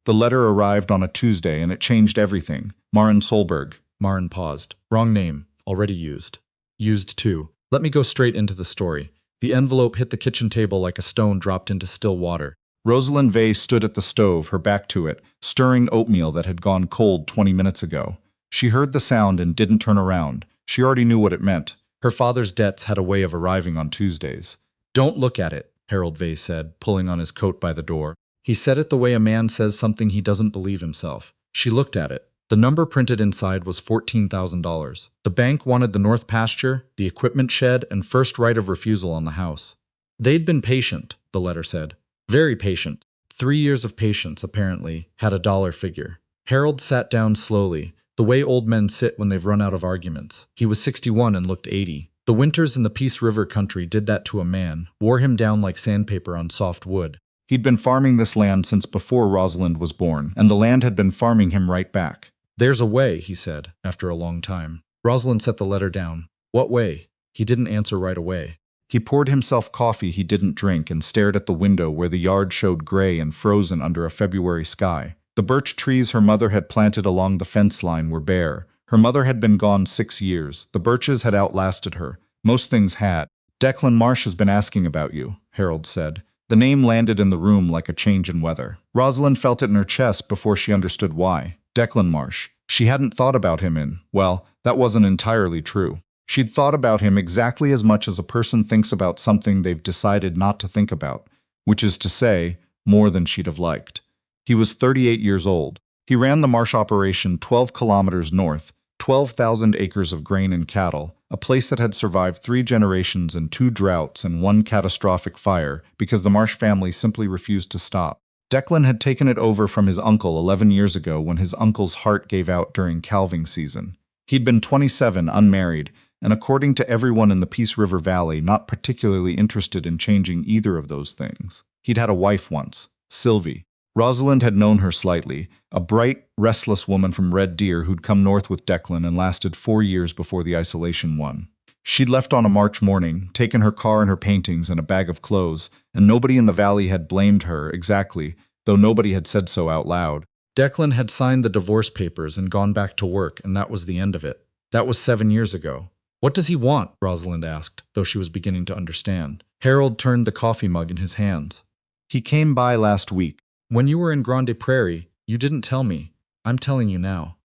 The letter arrived on a Tuesday, and it changed everything. Maren Solberg. Maren paused. Wrong name. Already used. Used too. Let me go straight into the story. The envelope hit the kitchen table like a stone dropped into still water. Rosalind Vey stood at the stove, her back to it, stirring oatmeal that had gone cold 20 minutes ago. She heard the sound and didn't turn around. She already knew what it meant. Her father's debts had a way of arriving on Tuesdays. Don't look at it, Harold Vey said, pulling on his coat by the door. He said it the way a man says something he doesn't believe himself. She looked at it. The number printed inside was $14,000. The bank wanted the north pasture, the equipment shed, and first right of refusal on the house. They'd been patient, the letter said. Very patient. 3 years of patience, apparently, had a dollar figure. Harold sat down slowly, the way old men sit when they've run out of arguments. He was 61 and looked 80. The winters in the Peace River country did that to a man, wore him down like sandpaper on soft wood. He'd been farming this land since before Rosalind was born, and the land had been farming him right back. There's a way, he said, after a long time. Rosalind set the letter down. What way? He didn't answer right away. He poured himself coffee he didn't drink and stared at the window where the yard showed gray and frozen under a February sky. The birch trees her mother had planted along the fence line were bare. Her mother had been gone 6 years. The birches had outlasted her. Most things had. Declan Marsh has been asking about you, Harold said. The name landed in the room like a change in weather. Rosalind felt it in her chest before she understood why. Declan Marsh. She hadn't thought about him well, that wasn't entirely true. She'd thought about him exactly as much as a person thinks about something they've decided not to think about, which is to say, more than she'd have liked. He was 38 years old. He ran the Marsh operation 12 kilometers north, 12,000 acres of grain and cattle, a place that had survived 3 generations and 2 droughts and 1 catastrophic fire because the Marsh family simply refused to stop. Declan had taken it over from his uncle 11 years ago when his uncle's heart gave out during calving season. He'd been 27, unmarried, and according to everyone in the Peace River Valley, not particularly interested in changing either of those things. He'd had a wife once, Sylvie. Rosalind had known her slightly, a bright, restless woman from Red Deer who'd come north with Declan and lasted 4 years before the isolation one. She'd left on a March morning, taken her car and her paintings and a bag of clothes, and nobody in the valley had blamed her exactly, though nobody had said so out loud. Declan had signed the divorce papers and gone back to work, and that was the end of it. That was 7 years ago. What does he want? Rosalind asked, though she was beginning to understand. Harold turned the coffee mug in his hands. He came by last week. When you were in Grande Prairie, you didn't tell me. I'm telling you now.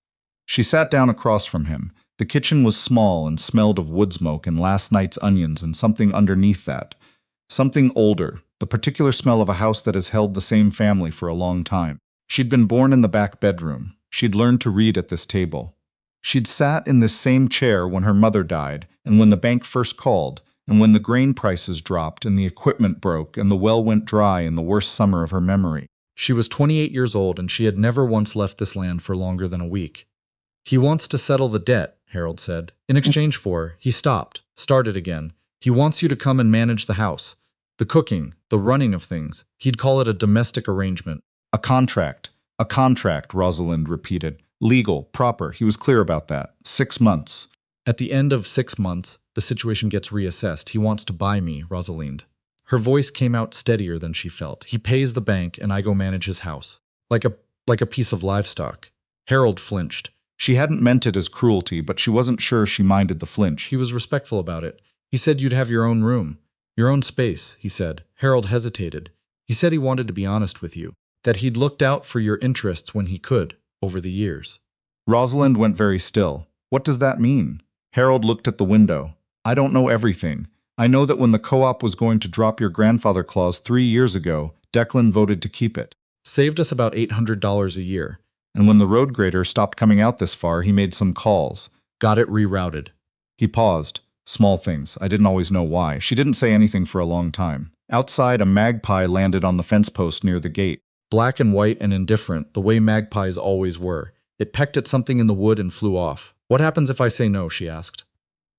She sat down across from him. The kitchen was small and smelled of wood smoke and last night's onions and something underneath that. Something older, the particular smell of a house that has held the same family for a long time. She'd been born in the back bedroom. She'd learned to read at this table. She'd sat in this same chair when her mother died, and when the bank first called, and when the grain prices dropped and the equipment broke and the well went dry in the worst summer of her memory. She was 28 years old and she had never once left this land for longer than a week. He wants to settle the debt, Harold said. In exchange for, he stopped, started again. He wants you to come and manage the house. The cooking, the running of things. He'd call it a domestic arrangement. A contract, Rosalind repeated. Legal, proper, he was clear about that. 6 months. At the end of 6 months, the situation gets reassessed. He wants to buy me, Rosalind. Her voice came out steadier than she felt. He pays the bank and I go manage his house. Like a piece of livestock. Harold flinched. She hadn't meant it as cruelty, but she wasn't sure she minded the flinch. He was respectful about it. He said you'd have your own room. Your own space, he said. Harold hesitated. He said he wanted to be honest with you. That he'd looked out for your interests when he could, over the years. Rosalind went very still. What does that mean? Harold looked at the window. I don't know everything. I know that when the co-op was going to drop your grandfather clause 3 years ago, Declan voted to keep it. Saved us about $800 a year. And when the road grader stopped coming out this far, he made some calls. Got it rerouted. He paused. Small things. I didn't always know why. She didn't say anything for a long time. Outside, a magpie landed on the fence post near the gate. Black and white and indifferent, the way magpies always were. It pecked at something in the wood and flew off. What happens if I say no? She asked.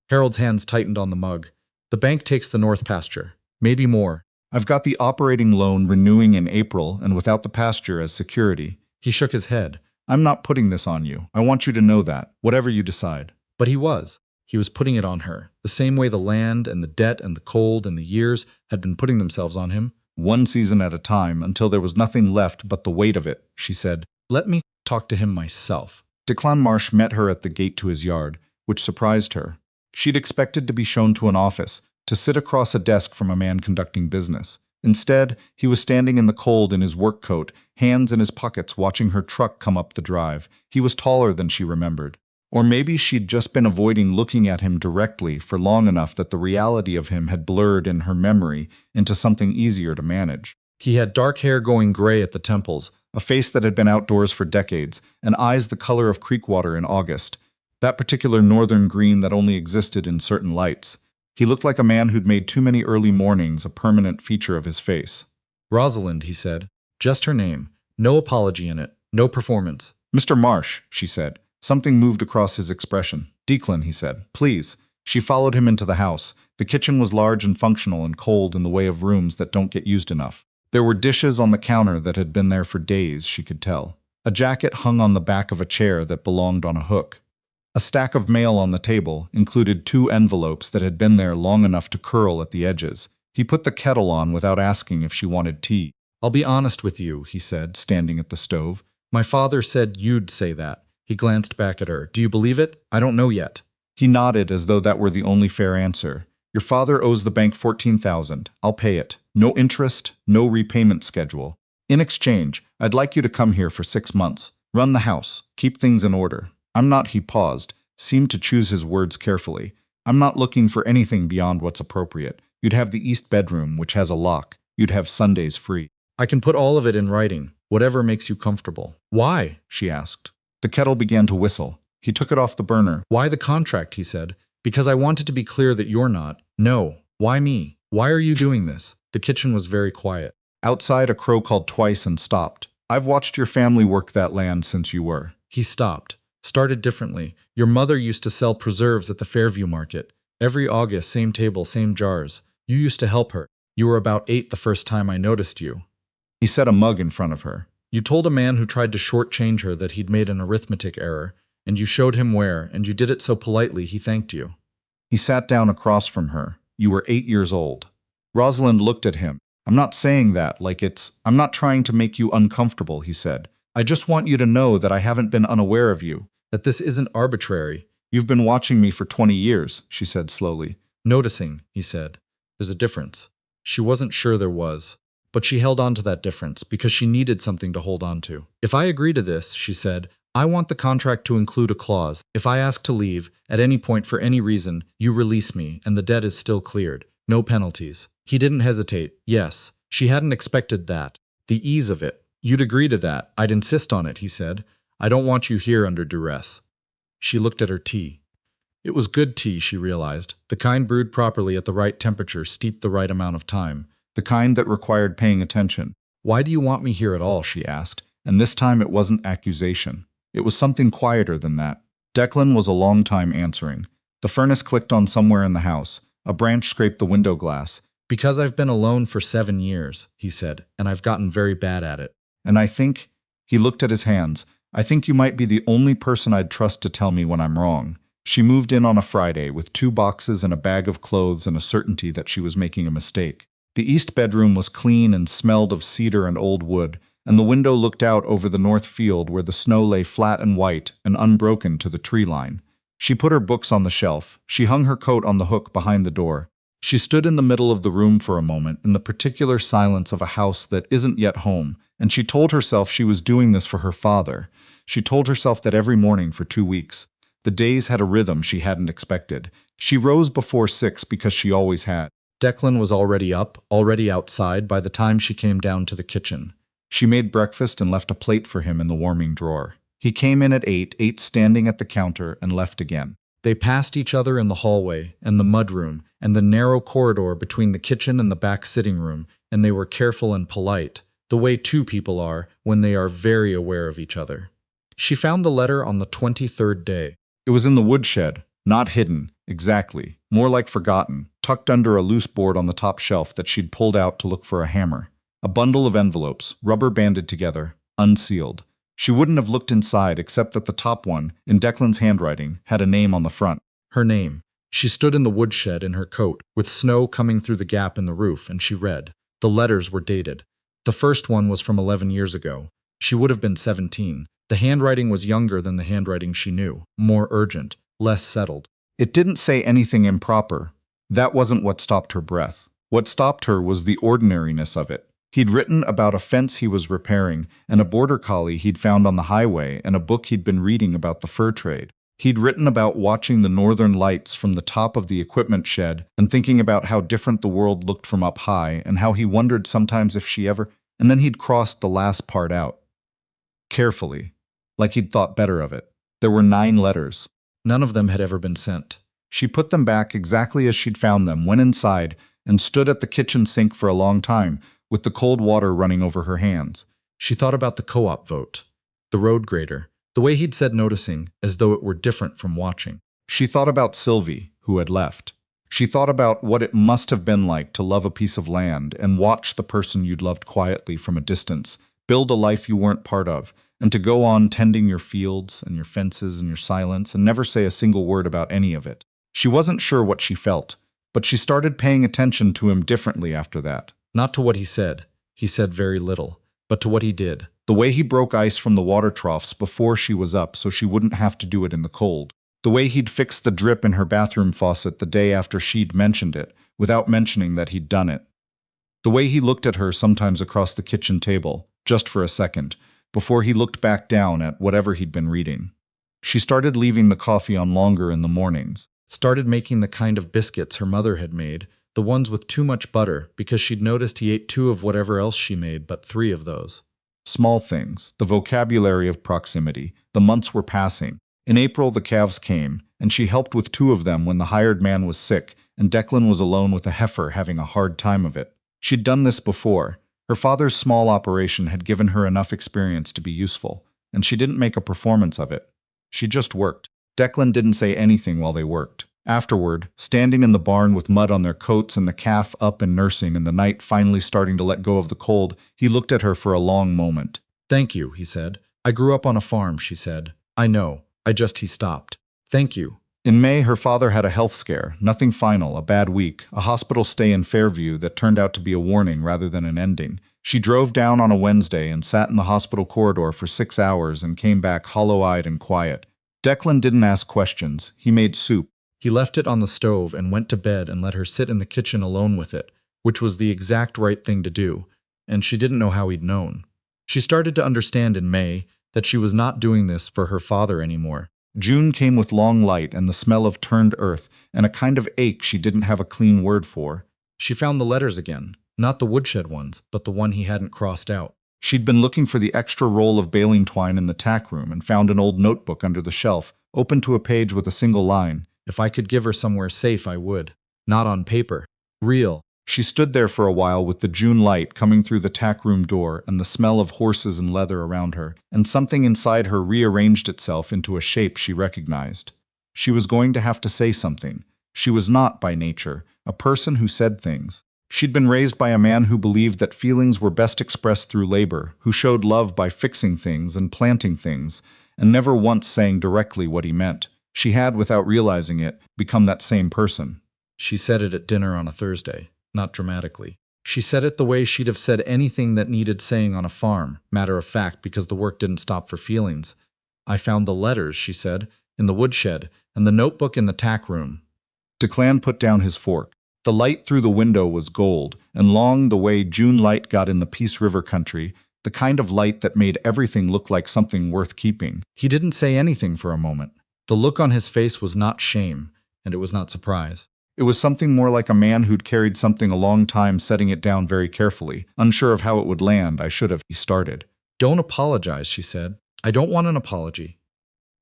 Harold's hands tightened on the mug. The bank takes the north pasture. Maybe more. I've got the operating loan renewing in April and without the pasture as security. He shook his head. I'm not putting this on you. I want you to know that, whatever you decide. But he was. He was putting it on her, the same way the land and the debt and the cold and the years had been putting themselves on him. one season at a time, until there was nothing left but the weight of it, she said. Let me talk to him myself. Declan Marsh met her at the gate to his yard, which surprised her. She'd expected to be shown to an office, to sit across a desk from a man conducting business. Instead, he was standing in the cold in his work coat, hands in his pockets, watching her truck come up the drive. He was taller than she remembered. Or maybe she'd just been avoiding looking at him directly for long enough that the reality of him had blurred in her memory into something easier to manage. He had dark hair going gray at the temples, A face that had been outdoors for decades, and eyes the color of creek water in August, that particular northern green that only existed in certain lights. He looked like a man who'd made too many early mornings a permanent feature of his face. Rosalind, he said. Just her name. No apology in it. No performance. Mr. Marsh, she said. Something moved across his expression. Declan, he said. Please. She followed him into the house. The kitchen was large and functional and cold in the way of rooms that don't get used enough. There were dishes on the counter that had been there for days, she could tell. A jacket hung on the back of a chair that belonged on a hook. A stack of mail on the table included 2 envelopes that had been there long enough to curl at the edges. He put the kettle on without asking if she wanted tea. I'll be honest with you, he said, standing at the stove. My father said you'd say that. He glanced back at her. Do you believe it? I don't know yet. He nodded as though that were the only fair answer. Your father owes the bank $14,000. I'll pay it. No interest, no repayment schedule. In exchange, I'd like you to come here for 6 months. Run the house. Keep things in order. I'm not, he paused, seemed to choose his words carefully. I'm not looking for anything beyond what's appropriate. You'd have the east bedroom, which has a lock. You'd have Sundays free. I can put all of it in writing, whatever makes you comfortable. Why? She asked. The kettle began to whistle. He took it off the burner. Why the contract, he said. Because I wanted to be clear that you're not. No. Why me? Why are you doing this? The kitchen was very quiet. Outside, a crow called twice and stopped. I've watched your family work that land since you were. He stopped. Started differently. Your mother used to sell preserves at the Fairview Market. Every August, same table, same jars. You used to help her. You were about 8 the first time I noticed you. He set a mug in front of her. You told a man who tried to shortchange her that he'd made an arithmetic error, and you showed him where, and you did it so politely he thanked you. He sat down across from her. You were 8 years old. Rosalind looked at him. I'm not saying that I'm not trying to make you uncomfortable, he said. I just want you to know that I haven't been unaware of you. That this isn't arbitrary. You've been watching me for 20 years, she said slowly. Noticing, he said. There's a difference. She wasn't sure there was, but she held on to that difference because she needed something to hold on to. If I agree to this, she said, I want the contract to include a clause. If I ask to leave, at any point for any reason, you release me, and the debt is still cleared. No penalties. He didn't hesitate. Yes, she hadn't expected that. The ease of it. You'd agree to that. I'd insist on it, he said. I don't want you here under duress. She looked at her tea. It was good tea, she realized, the kind brewed properly at the right temperature, steeped the right amount of time, the kind that required paying attention. Why do you want me here at all, she asked, and this time it wasn't accusation. It was something quieter than that. Declan was a long time answering. The furnace clicked on somewhere in the house. A branch scraped the window glass. Because I've been alone for 7 years, he said, and I've gotten very bad at it. And I think, he looked at his hands, I think you might be the only person I'd trust to tell me when I'm wrong. She moved in on a Friday with 2 boxes and a bag of clothes and a certainty that she was making a mistake. The east bedroom was clean and smelled of cedar and old wood, and the window looked out over the north field where the snow lay flat and white and unbroken to the tree line. She put her books on the shelf. She hung her coat on the hook behind the door. She stood in the middle of the room for a moment in the particular silence of a house that isn't yet home, and she told herself she was doing this for her father. She told herself that every morning for 2 weeks. The days had a rhythm she hadn't expected. She rose before 6 because she always had. Declan was already up, already outside by the time she came down to the kitchen. She made breakfast and left a plate for him in the warming drawer. He came in at 8 standing at the counter, and left again. They passed each other in the hallway, and the mudroom, and the narrow corridor between the kitchen and the back sitting room, and they were careful and polite, the way 2 people are when they are very aware of each other. She found the letter on the 23rd day. It was in the woodshed, not hidden, exactly, more like forgotten, tucked under a loose board on the top shelf that she'd pulled out to look for a hammer. A bundle of envelopes, rubber banded together, unsealed. She wouldn't have looked inside except that the top one, in Declan's handwriting, had a name on the front. Her name. She stood in the woodshed in her coat, with snow coming through the gap in the roof, and she read, The letters were dated. The first one was from 11 years ago. She would have been 17. The handwriting was younger than the handwriting she knew, more urgent, less settled. It didn't say anything improper. That wasn't what stopped her breath. What stopped her was the ordinariness of it. He'd written about a fence he was repairing, and a border collie he'd found on the highway, and a book he'd been reading about the fur trade. He'd written about watching the northern lights from the top of the equipment shed and thinking about how different the world looked from up high and how he wondered sometimes if she ever… And then he'd crossed the last part out. Carefully, like he'd thought better of it. There were 9 letters. None of them had ever been sent. She put them back exactly as she'd found them, went inside, and stood at the kitchen sink for a long time, with the cold water running over her hands. She thought about the co-op vote, the road grader, the way he'd said noticing, as though it were different from watching. She thought about Sylvie, who had left. She thought about what it must have been like to love a piece of land and watch the person you'd loved quietly from a distance, build a life you weren't part of, and to go on tending your fields and your fences and your silence and never say a single word about any of it. She wasn't sure what she felt, but she started paying attention to him differently after that. Not to what he said very little, but to what he did. The way he broke ice from the water troughs before she was up so she wouldn't have to do it in the cold. The way he'd fixed the drip in her bathroom faucet the day after she'd mentioned it, without mentioning that he'd done it. The way he looked at her sometimes across the kitchen table, just for a second, before he looked back down at whatever he'd been reading. She started leaving the coffee on longer in the mornings. Started making the kind of biscuits her mother had made, the ones with too much butter, because she'd noticed he ate 2 of whatever else she made, but 3 of those. Small things, the vocabulary of proximity. The months were passing. In April the calves came, and she helped with 2 of them when the hired man was sick, and Declan was alone with a heifer having a hard time of it. She'd done this before. Her father's small operation had given her enough experience to be useful, and she didn't make a performance of it. She just worked. Declan didn't say anything while they worked. Afterward, standing in the barn with mud on their coats and the calf up and nursing and the night finally starting to let go of the cold, he looked at her for a long moment. "Thank you," he said. "I grew up on a farm," she said. "I know. He stopped. Thank you." In May, her father had a health scare, nothing final, a bad week, a hospital stay in Fairview that turned out to be a warning rather than an ending. She drove down on a Wednesday and sat in the hospital corridor for 6 hours and came back hollow-eyed and quiet. Declan didn't ask questions. He made soup. He left it on the stove and went to bed and let her sit in the kitchen alone with it, which was the exact right thing to do, and she didn't know how he'd known. She started to understand in May that she was not doing this for her father anymore. June came with long light and the smell of turned earth and a kind of ache she didn't have a clean word for. She found the letters again, not the woodshed ones, but the one he hadn't crossed out. She'd been looking for the extra roll of baling twine in the tack room and found an old notebook under the shelf, open to a page with a single line. If I could give her somewhere safe, I would. Not on paper. Real. She stood there for a while with the June light coming through the tack room door and the smell of horses and leather around her, and something inside her rearranged itself into a shape she recognized. She was going to have to say something. She was not, by nature, a person who said things. She'd been raised by a man who believed that feelings were best expressed through labor, who showed love by fixing things and planting things, and never once saying directly what he meant. She had, without realizing it, become that same person. She said it at dinner on a Thursday, not dramatically. She said it the way she'd have said anything that needed saying on a farm, matter of fact, because the work didn't stop for feelings. "I found the letters," she said, "in the woodshed, and the notebook in the tack room." Declan put down his fork. The light through the window was gold, and long the way June light got in the Peace River country, the kind of light that made everything look like something worth keeping. He didn't say anything for a moment. The look on his face was not shame, and it was not surprise. It was something more like a man who'd carried something a long time setting it down very carefully, unsure of how it would land. He started. "Don't apologize," she said. "I don't want an apology."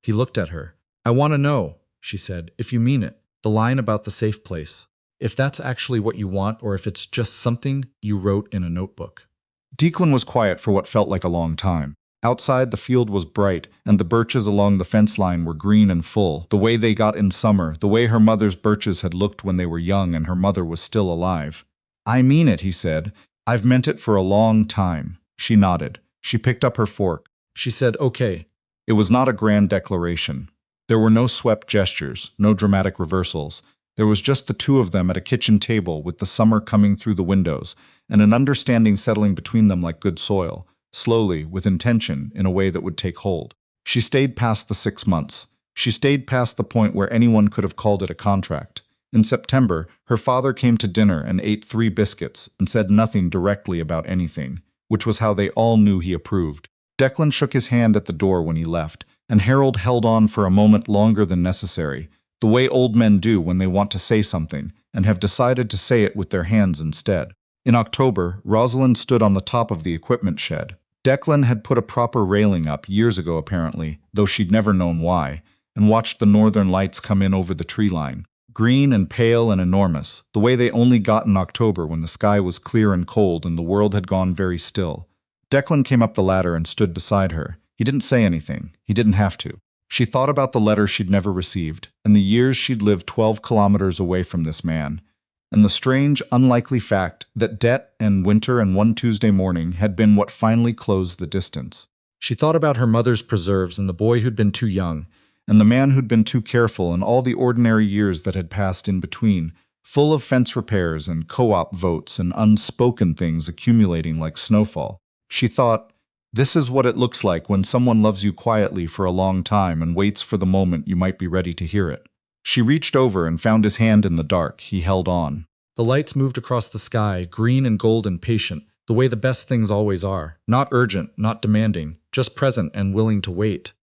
He looked at her. "I want to know," she said, "if you mean it, the line about the safe place. If that's actually what you want, or if it's just something you wrote in a notebook." Declan was quiet for what felt like a long time. Outside, the field was bright, and the birches along the fence line were green and full, the way they got in summer, the way her mother's birches had looked when they were young and her mother was still alive. "I mean it," he said. "I've meant it for a long time." She nodded. She picked up her fork. She said, "Okay." It was not a grand declaration. There were no swept gestures, no dramatic reversals. There was just the two of them at a kitchen table with the summer coming through the windows, and an understanding settling between them like good soil, slowly, with intention, in a way that would take hold. She stayed past the 6 months. She stayed past the point where anyone could have called it a contract. In September, her father came to dinner and ate 3 biscuits and said nothing directly about anything, which was how they all knew he approved. Declan shook his hand at the door when he left, and Harold held on for a moment longer than necessary, the way old men do when they want to say something and have decided to say it with their hands instead. In October, Rosalind stood on the top of the equipment shed. Declan had put a proper railing up years ago apparently, though she'd never known why, and watched the northern lights come in over the tree line. Green and pale and enormous, the way they only got in October when the sky was clear and cold and the world had gone very still. Declan came up the ladder and stood beside her. He didn't say anything. He didn't have to. She thought about the letter she'd never received, and the years she'd lived 12 kilometers away from this man, and the strange, unlikely fact that debt and winter and one Tuesday morning had been what finally closed the distance. She thought about her mother's preserves and the boy who'd been too young, and the man who'd been too careful, and all the ordinary years that had passed in between, full of fence repairs and co-op votes and unspoken things accumulating like snowfall. She thought, this is what it looks like when someone loves you quietly for a long time and waits for the moment you might be ready to hear it. She reached over and found his hand in the dark. He held on. The lights moved across the sky, green and gold and patient, the way the best things always are. Not urgent, not demanding, just present and willing to wait.